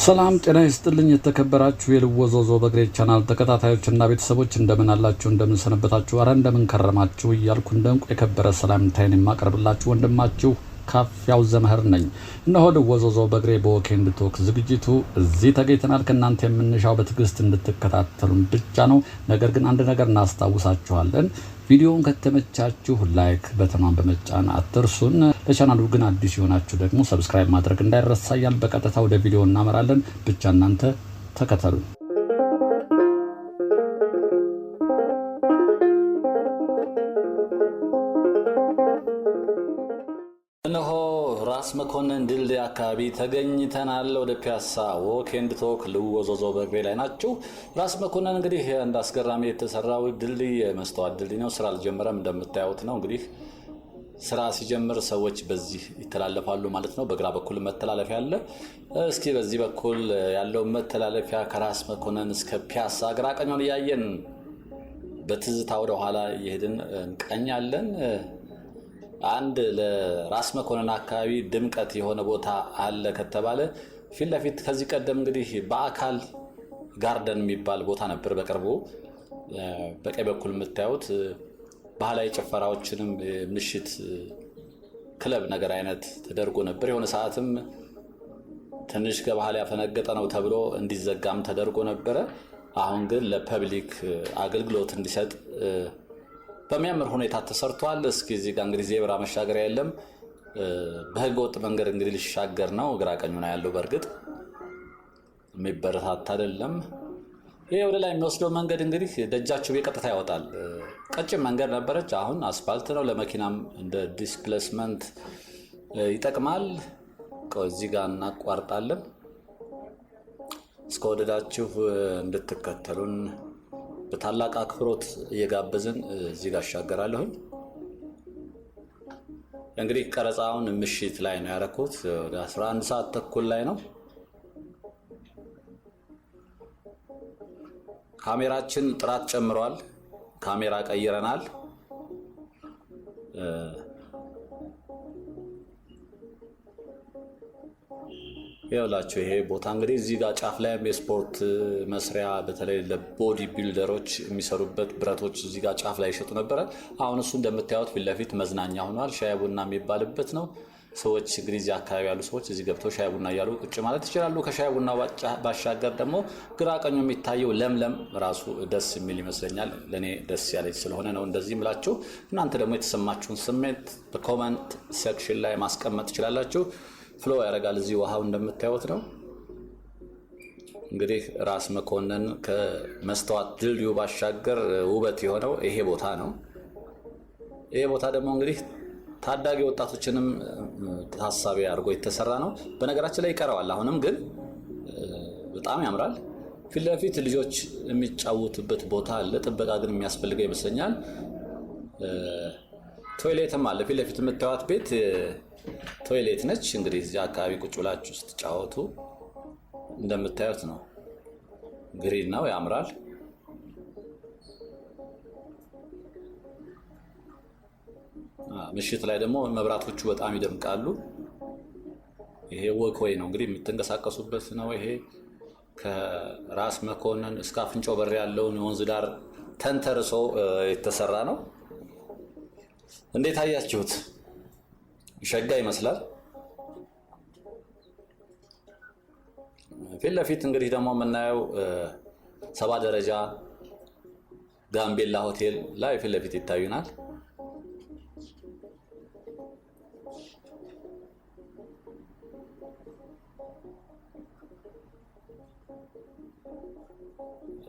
ሰላም ጤና ይስጥልኝ የተከበራችሁ የልወዞዞ በግሬ ቻናል ተከታታዮችና ቤተሰቦች እንደምን አላችሁ እንደምን ሰነበታችሁ አረ እንደምን ከረማችሁ እያልኩ እንደንቁ የከበረ ሰላምታዬን የማቀርብላችሁ ወንድማችሁ ካፊያው ዘመህር ነኝ። እነሆ ልወዞዞ በግሬ በወኬንድ ቶክ ዝግጅቱ እዚህ ተገኝተናል። ከእናንተ የምንሻው በትዕግስት እንድትከታተሉን ብቻ ነው። ነገር ግን አንድ ነገር እናስታውሳችኋለን። ቪዲዮውን ከተመቻችሁ ላይክ በተማን በመጫን አትርሱን። ለቻናሉ ግን አዲስ የሆናችሁ ደግሞ ሰብስክራይብ ማድረግ እንዳይረሳ እያልን በቀጥታ ወደ ቪዲዮ እናመራለን። ብቻ እናንተ ተከተሉ። እነሆ ራስ መኮንን ድልድይ አካባቢ ተገኝተናል። ወደ ፒያሳ ዎክ ኤንድ ቶክ ልወዞዞ በግሬ ላይ ናችሁ። ራስ መኮንን እንግዲህ አንድ አስገራሚ የተሰራው ድልድይ መስተዋት ድልድይ ነው። ስራ አልጀመረም እንደምታዩት ነው። እንግዲህ ስራ ሲጀምር ሰዎች በዚህ ይተላለፋሉ ማለት ነው። በግራ በኩል መተላለፊያ አለ። እስኪ በዚህ በኩል ያለው መተላለፊያ ከራስ መኮንን እስከ ፒያሳ ግራ ቀኙን እያየን በትዝታ ወደ ኋላ እየሄድን እንቀኛለን። አንድ ለራስ መኮንን አካባቢ ድምቀት የሆነ ቦታ አለ ከተባለ ፊት ለፊት ከዚህ ቀደም እንግዲህ በአካል ጋርደን የሚባል ቦታ ነበር። በቅርቡ በቀኝ በኩል የምታዩት ባህላዊ ጭፈራዎችንም ምሽት ክለብ ነገር አይነት ተደርጎ ነበር። የሆነ ሰዓትም ትንሽ ከባህል ያፈነገጠ ነው ተብሎ እንዲዘጋም ተደርጎ ነበረ። አሁን ግን ለፐብሊክ አገልግሎት እንዲሰጥ በሚያምር ሁኔታ ተሰርቷል። እስኪ እዚህ ጋር እንግዲህ ዜብራ መሻገሪያ የለም። በህገ ወጥ መንገድ እንግዲህ ሊሻገር ነው። ግራ ቀኙ ነው ያለው። በእርግጥ የሚበረታታ አይደለም። ይሄ ወደ ላይ የሚወስደው መንገድ እንግዲህ ደጃቸው በቀጥታ ያወጣል። ቀጭን መንገድ ነበረች፣ አሁን አስፋልት ነው። ለመኪናም እንደ ዲስፕሌስመንት ይጠቅማል። እዚህ ጋር እናቋርጣለን። እስከወደዳችሁ እንድትከተሉን በታላቅ አክብሮት እየጋበዝን እዚህ ጋር አሻገራለሁ። እንግዲህ ቀረጻውን ምሽት ላይ ነው ያረኩት። ወደ 11 ሰዓት ተኩል ላይ ነው። ካሜራችን ጥራት ጨምሯል። ካሜራ ቀይረናል። ይኸውላችሁ ይሄ ቦታ እንግዲህ እዚህ ጋር ጫፍ ላይ የስፖርት መስሪያ በተለይ ለቦዲ ቢልደሮች የሚሰሩበት ብረቶች እዚህ ጋር ጫፍ ላይ ይሸጡ ነበረ። አሁን እሱ እንደምታዩት ፊት ለፊት መዝናኛ ሆኗል። ሻይ ቡና የሚባልበት ነው። ሰዎች እንግዲህ እዚህ አካባቢ ያሉ ሰዎች እዚህ ገብተው ሻይ ቡና እያሉ ቁጭ ማለት ይችላሉ። ከሻይ ቡና ባሻገር ደግሞ ግራ ቀኙ የሚታየው ለምለም ራሱ ደስ የሚል ይመስለኛል። ለኔ ደስ ያለች ስለሆነ ነው እንደዚህ ምላችሁ። እናንተ ደግሞ የተሰማችሁን ስሜት በኮሜንት ሴክሽን ላይ ማስቀመጥ ትችላላችሁ። ፍሎ ያደርጋል። እዚህ ውሃው እንደምታዩት ነው። እንግዲህ ራስ መኮንን ከመስተዋት ድልድዩ ባሻገር ውበት የሆነው ይሄ ቦታ ነው። ይሄ ቦታ ደግሞ እንግዲህ ታዳጊ ወጣቶችንም ታሳቢ አድርጎ የተሰራ ነው። በነገራችን ላይ ይቀረዋል አሁንም፣ ግን በጣም ያምራል። ፊት ለፊት ልጆች የሚጫወቱበት ቦታ አለ። ጥበቃ ግን የሚያስፈልገው ይመስለኛል። ቶይሌትም አለ። ፊት ለፊት የምታዩት ቤት ቶይሌት ነች። እንግዲህ እዚህ አካባቢ ቁጭ ብላችሁ ስትጫወቱ እንደምታዩት ነው። ግሪን ነው፣ ያምራል። ምሽት ላይ ደግሞ መብራቶቹ በጣም ይደምቃሉ። ይሄ ወክወይ ነው እንግዲህ የምትንቀሳቀሱበት ነው። ይሄ ከራስ መኮንን እስከ አፍንጮ በር ያለውን የወንዝ ዳር ተንተርሶ የተሰራ ነው። እንዴት አያችሁት? ሸጋ ይመስላል። ፊት ለፊት እንግዲህ ደግሞ የምናየው 7 ደረጃ ጋምቤላ ሆቴል ላይ ፊት ለፊት ይታዩናል።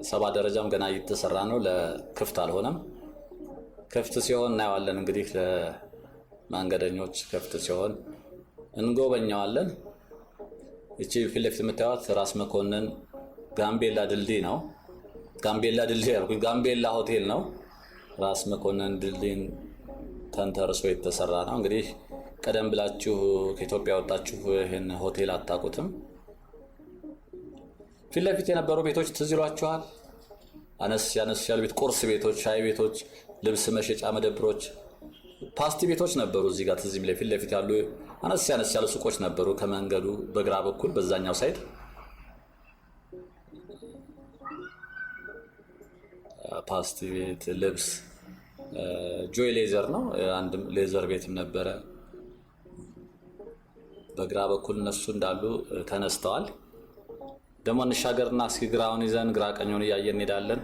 ሰባ ደረጃም ገና እየተሰራ ነው። ለክፍት አልሆነም። ክፍት ሲሆን እናየዋለን። እንግዲህ ለመንገደኞች ክፍት ሲሆን እንጎበኛዋለን። እቺ ፊት ለፊት የምታዩት ራስ መኮንን ጋምቤላ ድልድይ ነው። ጋምቤላ ድልድይ ያልኩኝ ጋምቤላ ሆቴል ነው። ራስ መኮንን ድልድይን ተንተርሶ የተሰራ ነው። እንግዲህ ቀደም ብላችሁ ከኢትዮጵያ ወጣችሁ ይሄን ሆቴል አታውቁትም። ፊት ለፊት የነበሩ ቤቶች ትዝ ይሏችኋል? አነስ ያሉ ቤት፣ ቁርስ ቤቶች፣ ሻይ ቤቶች፣ ልብስ መሸጫ መደብሮች፣ ፓስቲ ቤቶች ነበሩ። እዚህ ጋር ትዝ የሚለኝ ፊት ለፊት ያሉ አነስ ያሉ ሱቆች ነበሩ። ከመንገዱ በግራ በኩል በዛኛው ሳይድ ፓስቲ ቤት፣ ልብስ፣ ጆይ ሌዘር ነው። አንድ ሌዘር ቤትም ነበረ። በግራ በኩል እነሱ እንዳሉ ተነስተዋል። ደግሞ እንሻገርና እስኪ ግራውን ይዘን ግራ ቀኙን እያየን እንሄዳለን።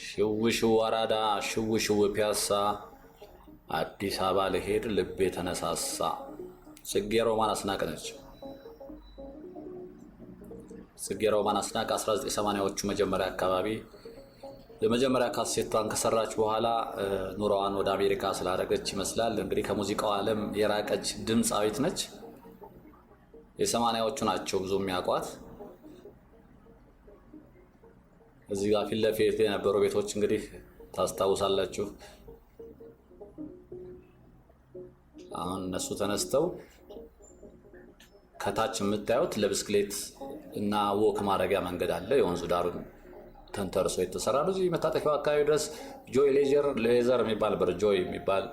ሽው ሽው አራዳ፣ ሽው ሽው ፒያሳ፣ አዲስ አበባ ልሄድ ልቤ ተነሳሳ። ጽጌ ሮማን አስናቅ ነች። ጽጌ ሮማን አስናቅ 1980ዎቹ መጀመሪያ አካባቢ የመጀመሪያ ካሴቷን ከሰራች በኋላ ኑሮዋን ወደ አሜሪካ ስላደረገች ይመስላል እንግዲህ ከሙዚቃው ዓለም የራቀች ድምፃዊት ነች። የ80ዎቹ ናቸው ብዙ የሚያውቋት። እዚህ ጋር ፊት ለፊት የነበሩ ቤቶች እንግዲህ ታስታውሳላችሁ። አሁን እነሱ ተነስተው ከታች የምታዩት ለብስክሌት እና ወክ ማድረጊያ መንገድ አለ። የወንዙ ዳሩን ተንተርሶ የተሰራ ነው። እዚህ መታጠፊያው አካባቢ ድረስ ጆይ ሌዘር የሚባል ጆይ የሚባል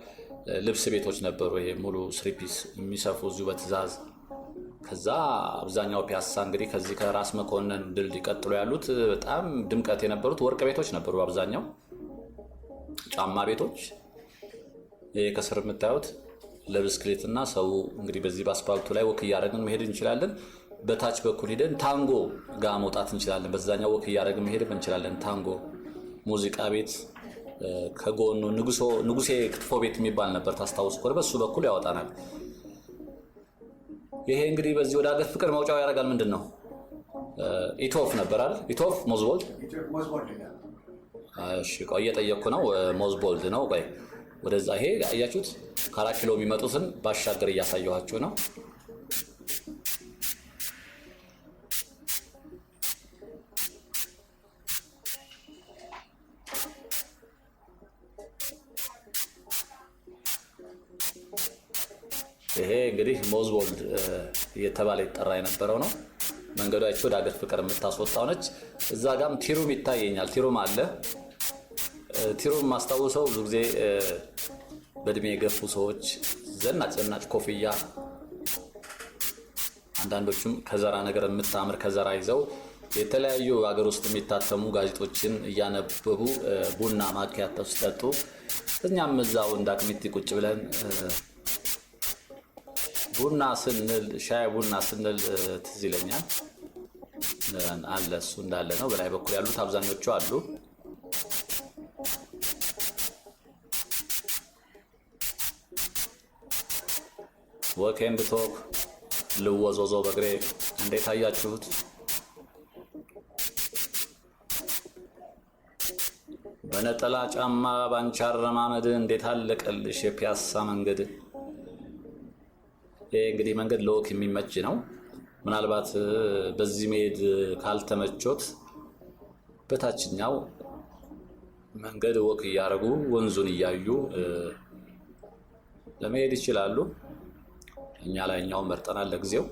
ልብስ ቤቶች ነበሩ። ይሄ ሙሉ ስሪፒስ የሚሰፉ እዚሁ በትእዛዝ። ከዛ አብዛኛው ፒያሳ እንግዲህ ከዚህ ከራስ መኮንን ድልድይ ቀጥሎ ያሉት በጣም ድምቀት የነበሩት ወርቅ ቤቶች ነበሩ። አብዛኛው ጫማ ቤቶች። ይሄ ከስር የምታዩት ለብስክሌት እና ሰው እንግዲህ በዚህ በአስፓልቱ ላይ ወክ እያደረግን መሄድ እንችላለን። በታች በኩል ሄደን ታንጎ ጋር መውጣት እንችላለን። በዛኛው ወክ እያደረግን መሄድ እንችላለን። ታንጎ ሙዚቃ ቤት ከጎኑ ንጉሴ ክትፎ ቤት የሚባል ነበር፣ ታስታውሱ ከሆነ በሱ በኩል ያወጣናል። ይሄ እንግዲህ በዚህ ወደ ሀገር ፍቅር መውጫው ያደርጋል። ምንድን ነው ኢቶፍ ነበር አይደል? ኢቶፍ ሞዝቦልድ። እሺ ቆይ እየጠየቅኩ ነው። ሞዝቦልድ ነው። ቆይ ወደዛ ይሄ አያችሁት? ከ4 ኪሎ የሚመጡትን ባሻገር እያሳየኋችሁ ነው። ይሄ እንግዲህ ሞዝቦልድ እየተባለ ይጠራ የነበረው ነው። መንገዷቸው ወደ ሀገር ፍቅር የምታስወጣው ነች። እዛ ጋም ቲሩም ይታየኛል። ቲሩም አለ። ቲሩም ማስታወሰው ብዙ ጊዜ በእድሜ የገፉ ሰዎች ዘናጭ ኮፍያ፣ አንዳንዶቹም ከዘራ ነገር የምታምር ከዘራ ይዘው የተለያዩ ሀገር ውስጥ የሚታተሙ ጋዜጦችን እያነበቡ ቡና ማኪያቶ ሲጠጡ፣ እኛም እዛው እንዳቅሚቲ ቁጭ ብለን ቡና ስንል ሻይ ቡና ስንል ትዝ ይለኛል አለ። እሱ እንዳለ ነው። በላይ በኩል ያሉት አብዛኞቹ አሉ። ወክ ኤንድ ቶክ ልወዞዞ በእግሬ እንዴት አያችሁት? በነጠላ ጫማ ባንቺ አረማመድ እንዴት አለቀልሽ የፒያሳ መንገድ። ይሄ እንግዲህ መንገድ ለወክ የሚመች ነው። ምናልባት በዚህ መሄድ ካልተመቾት በታችኛው መንገድ ወክ እያደረጉ ወንዙን እያዩ ለመሄድ ይችላሉ። እኛ ላይኛው መርጠናል ለጊዜው።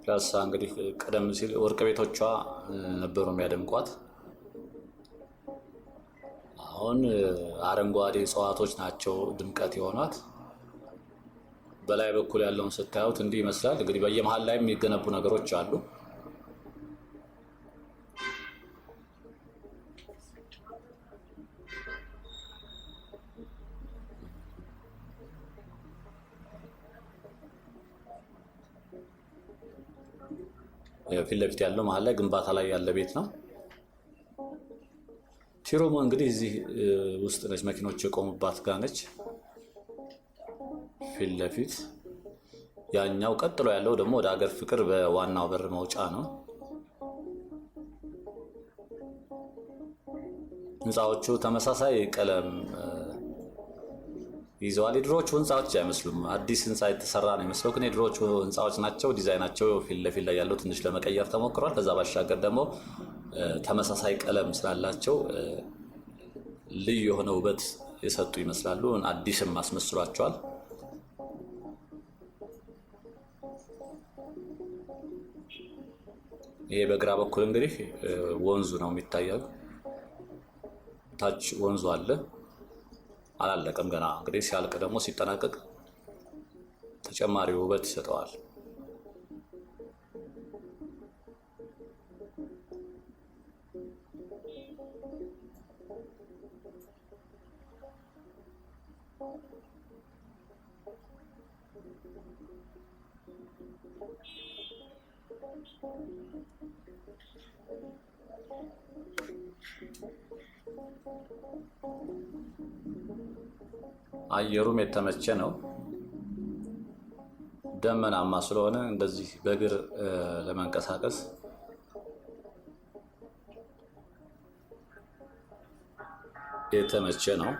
ፒያሳ እንግዲህ ቀደም ሲል ወርቅ ቤቶቿ ነበሩ የሚያደምቋት። አሁን አረንጓዴ እጽዋቶች ናቸው ድምቀት የሆኗት። በላይ በኩል ያለውን ስታዩት እንዲህ ይመስላል። እንግዲህ በየመሃል ላይ የሚገነቡ ነገሮች አሉ። ፊት ለፊት ያለው መሀል ላይ ግንባታ ላይ ያለ ቤት ነው። ቲሩም እንግዲህ እዚህ ውስጥ ነች፣ መኪኖች የቆሙባት ጋር ነች። ፊት ለፊት ያኛው ቀጥሎ ያለው ደግሞ ወደ ሀገር ፍቅር በዋናው በር መውጫ ነው። ህንፃዎቹ ተመሳሳይ ቀለም ይዘዋል። የድሮዎቹ ህንፃዎች አይመስሉም። አዲስ ህንፃ የተሰራ ነው የሚመስለው፣ ግን የድሮዎቹ ህንፃዎች ናቸው። ዲዛይናቸው ፊት ለፊት ላይ ያለው ትንሽ ለመቀየር ተሞክሯል። ከዛ ባሻገር ደግሞ ተመሳሳይ ቀለም ስላላቸው ልዩ የሆነ ውበት የሰጡ ይመስላሉ። አዲስም አስመስሏቸዋል። ይሄ በግራ በኩል እንግዲህ ወንዙ ነው የሚታየው። ታች ወንዙ አለ፣ አላለቀም ገና። እንግዲህ ሲያልቅ ደግሞ ሲጠናቀቅ ተጨማሪ ውበት ይሰጠዋል። አየሩም የተመቸ ነው። ደመናማ ስለሆነ እንደዚህ በእግር ለመንቀሳቀስ የተመቸ ነው።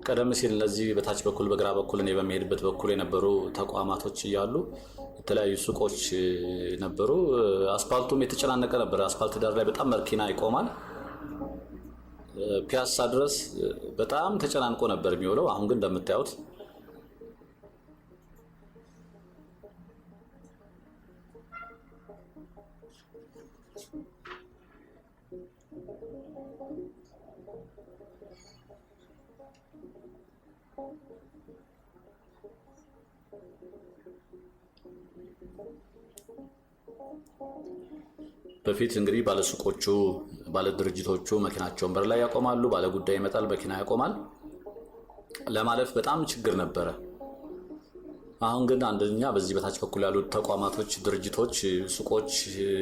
ቀደም ሲል እነዚህ በታች በኩል በግራ በኩል እኔ በሚሄድበት በኩል የነበሩ ተቋማቶች እያሉ የተለያዩ ሱቆች ነበሩ። አስፓልቱም የተጨናነቀ ነበር። አስፓልት ዳር ላይ በጣም መኪና ይቆማል። ፒያሳ ድረስ በጣም ተጨናንቆ ነበር የሚውለው። አሁን ግን እንደምታዩት በፊት እንግዲህ ባለሱቆቹ ባለድርጅቶቹ መኪናቸውን በር ላይ ያቆማሉ። ባለጉዳይ ይመጣል፣ መኪና ያቆማል። ለማለፍ በጣም ችግር ነበረ። አሁን ግን አንደኛ በዚህ በታች በኩል ያሉት ተቋማቶች፣ ድርጅቶች፣ ሱቆች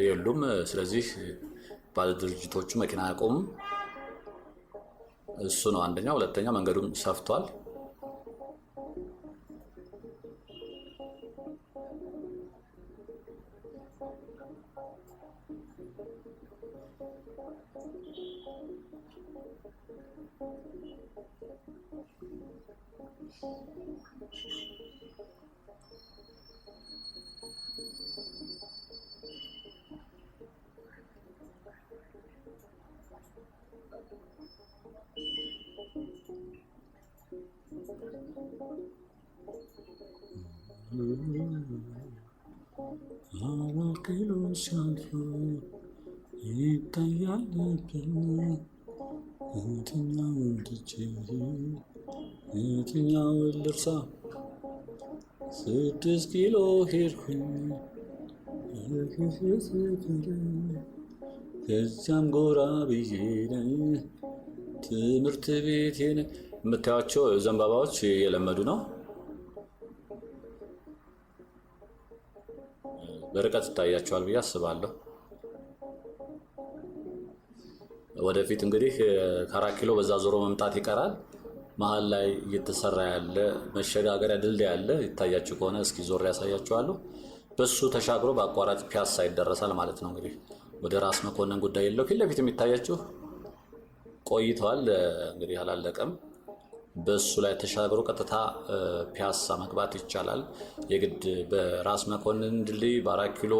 የሉም። ስለዚህ ባለድርጅቶቹ መኪና አያቆሙም። እሱ ነው አንደኛ። ሁለተኛ መንገዱም ሰፍቷል። ይታያል የትኛውን ልርሳ 6 ኪሎ ሄድኩኝ ከዚያም ጎራ ብዬ ትምህርት ቤት የምታዩቸው ዘንባባዎች እየለመዱ ነው። በርቀት ይታያቸዋል ብዬ አስባለሁ። ወደፊት እንግዲህ ከ4 ኪሎ በዛ ዞሮ መምጣት ይቀራል። መሀል ላይ እየተሰራ ያለ መሸጋገሪያ ድልድይ አለ። ይታያችሁ ከሆነ እስኪ ዞር ያሳያችኋለሁ። በሱ ተሻግሮ በአቋራጭ ፒያሳ ይደረሳል ማለት ነው። እንግዲህ ወደ ራስ መኮንን ጉዳይ የለው። ፊት ለፊት የሚታያችሁ ቆይተዋል፣ እንግዲህ አላለቀም። በሱ ላይ ተሻግሮ ቀጥታ ፒያሳ መግባት ይቻላል። የግድ በራስ መኮንን ድልድይ በ4 ኪሎ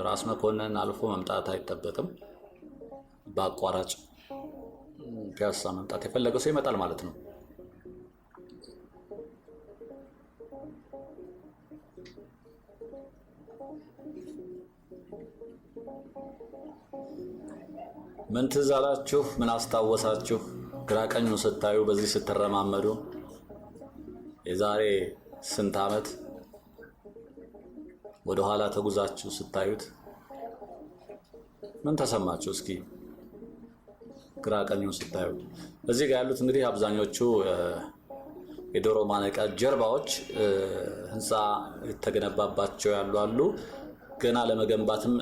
ራስ መኮንን አልፎ መምጣት አይጠበቅም። በአቋራጭ ፒያሳ መምጣት የፈለገው ሰው ይመጣል ማለት ነው። ምን ትዝ አላችሁ? ምን አስታወሳችሁ? ግራ ቀኙን ስታዩ፣ በዚህ ስትረማመዱ የዛሬ ስንት ዓመት ወደ ኋላ ተጉዛችሁ ስታዩት ምን ተሰማችሁ? እስኪ ግራ ቀኙን ስታዩ። እዚህ ጋር ያሉት እንግዲህ አብዛኞቹ የዶሮ ማነቂያ ጀርባዎች ህንፃ የተገነባባቸው ያሉ አሉ። ገና ለመገንባትም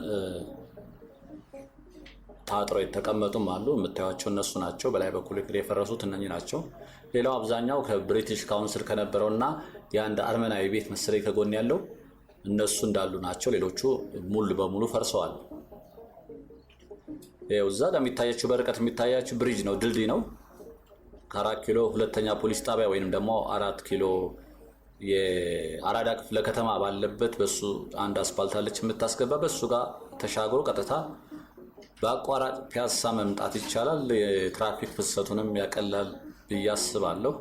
ታጥረው የተቀመጡም አሉ። የምታዩቸው እነሱ ናቸው። በላይ በኩል እንግዲህ የፈረሱት እነኚህ ናቸው። ሌላው አብዛኛው ከብሪቲሽ ካውንስል ከነበረውና የአንድ አርመናዊ ቤት መሰለኝ ከጎን ያለው እነሱ እንዳሉ ናቸው። ሌሎቹ ሙሉ በሙሉ ፈርሰዋል። ይኸው እዛ ጋር የሚታያችሁ በርቀት የሚታያችሁ ብሪጅ ነው፣ ድልድይ ነው። ከ4 ኪሎ ሁለተኛ ፖሊስ ጣቢያ ወይንም ደግሞ 4 ኪሎ የአራዳ ክፍለ ከተማ ባለበት በሱ አንድ አስፓልት አለች የምታስገባ። በሱ ጋር ተሻግሮ ቀጥታ በአቋራጭ ፒያሳ መምጣት ይቻላል። የትራፊክ ፍሰቱንም ያቀላል ብዬ አስባለሁ።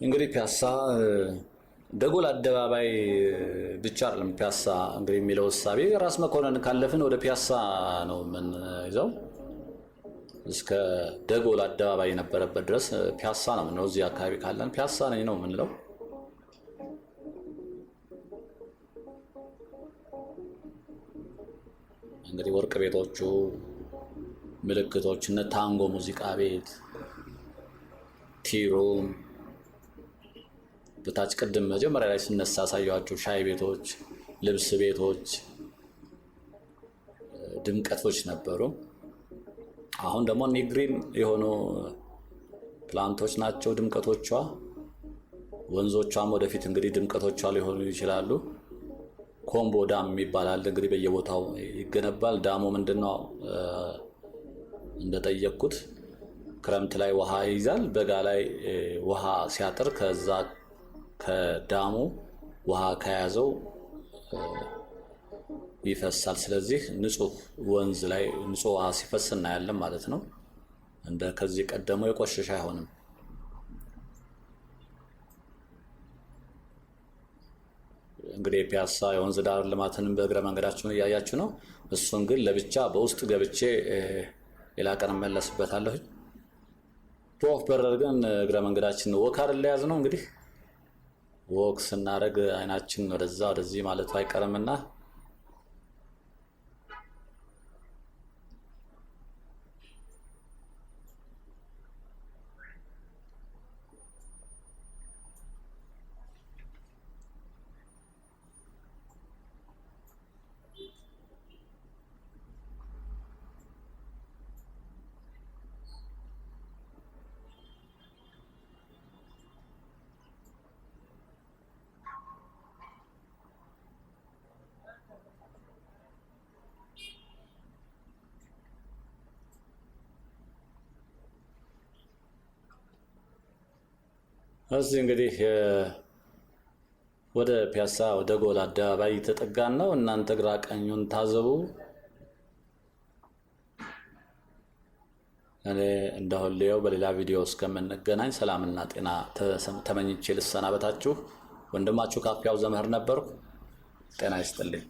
እንግዲህ ፒያሳ ደጎል አደባባይ ብቻ አይደለም። ፒያሳ እንግዲህ የሚለው እሳቤ ራስ መኮንን ካለፍን ወደ ፒያሳ ነው የምንይዘው። እስከ ደጎል አደባባይ የነበረበት ድረስ ፒያሳ ነው የምንለው። እዚህ አካባቢ ካለን ፒያሳ ነኝ ነው የምንለው። እንግዲህ ወርቅ ቤቶቹ ምልክቶች እነ ታንጎ ሙዚቃ ቤት፣ ቲሩም በታች ቅድም መጀመሪያ ላይ ስነሳ ያሳየኋቸው ሻይ ቤቶች፣ ልብስ ቤቶች ድምቀቶች ነበሩ። አሁን ደግሞ ኒግሪን የሆኑ ፕላንቶች ናቸው ድምቀቶቿ። ወንዞቿም ወደፊት እንግዲህ ድምቀቶቿ ሊሆኑ ይችላሉ። ኮምቦ ዳም ይባላል እንግዲህ በየቦታው ይገነባል። ዳሙ ምንድነው? እንደጠየቅኩት ክረምት ላይ ውሃ ይይዛል፣ በጋ ላይ ውሃ ሲያጥር ከዛ ከዳሙ ውሃ ከያዘው ይፈሳል። ስለዚህ ንጹህ ወንዝ ላይ ንጹህ ውሃ ሲፈስ እናያለን ማለት ነው። እንደ ከዚህ ቀደሙ የቆሸሸ አይሆንም። እንግዲህ ፒያሳ የወንዝ ዳር ልማትንም በእግረ መንገዳችሁን እያያችሁ ነው። እሱን ግን ለብቻ በውስጥ ገብቼ ሌላ ቀን እመለስበታለሁ። በወፍ በረር ግን እግረ መንገዳችን ወክ አይደል ያዝ ነው። እንግዲህ ወክ ስናደርግ አይናችን ወደዛ ወደዚህ ማለቱ አይቀርምና እዚህ እንግዲህ ወደ ፒያሳ ወደ ጎል አደባባይ ተጠጋን ነው። እናንተ ግራ ቀኙን ታዘቡ። እኔ እንደሁሌው በሌላ ቪዲዮ እስከምንገናኝ ሰላምና ጤና ተመኝቼ ልሰናበታችሁ። ወንድማችሁ ካፊያው ዘመህር ነበርኩ። ጤና ይስጥልኝ።